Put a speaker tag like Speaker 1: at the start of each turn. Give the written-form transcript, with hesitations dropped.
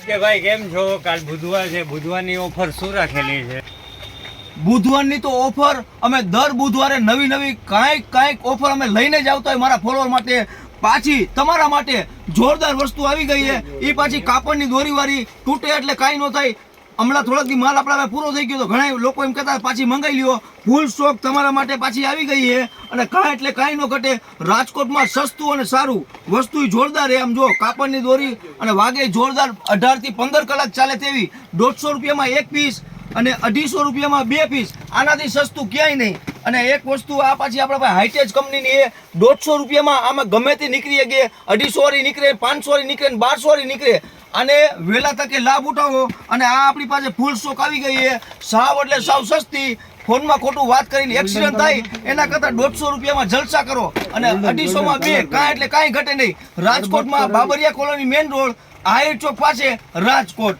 Speaker 1: કે ભાઈ કેમ છો? કાલ બુધવાર છે, બુધવારની ઓફર શું રાખેલી છે?
Speaker 2: બુધવારની તો ઓફર અમે દર બુધવારે નવી કાંઈક ઓફર અમે લઈને જ આવતા હોય મારા ફોલોઅર માટે. પાછી તમારા માટે જોરદાર વસ્તુ આવી ગઈ છે. એ પાછી કાપડની દોરીવાળી, તૂટે એટલે કાંઈ ન થાય. હમણાં થોડાક દી માલ આપણા પૂરો થઈ ગયો તો ઘણા લોકો એમ કહેતા પાછી મંગાવી લ્યો. ફૂલ સ્ટોક તમારા માટે પાછી આવી ગઈ છે અને કાંઈ એટલે કાંઈ ન ઘટે. રાજકોટમાં સસ્તું અને સારું વસ્તુ જોરદાર છે. આમ જો કાપડની દોરી અને વાગે જોરદાર 18 થી 15 કલાક ચાલે તેવી 150 રૂપિયામાં એક પીસ અને 250 રૂપિયામાં બે પીસ. આનાથી સસ્તું ક્યાંય નહીં. અને એક વસ્તુ આ પાછી આપણા પાસે હાઈટેજ કંપનીની એ 150 રૂપિયામાં આમાં ગમે તે નીકળી ગયે. 250 વાળી નીકળે, 500 વાળી નીકળે, 1200 વાળી નીકળે. અને વહેલા તકે લાભ ઉઠાવો. અને આ આપણી પાસે ફૂલ સ્ટોક આવી ગઈ છે. સાવ એટલે સાવ સસ્તી. ફોનમાં ખોટું વાત કરીને એક્સિડન્ટ થાય એના કરતાં 150 રૂપિયામાં જલસા કરો અને 250માં બે. કાંઈ એટલે કાંઈ ઘટે નહીં. રાજકોટમાં Babariya colony main road, Ahir Chowk પાસે, રાજકોટ.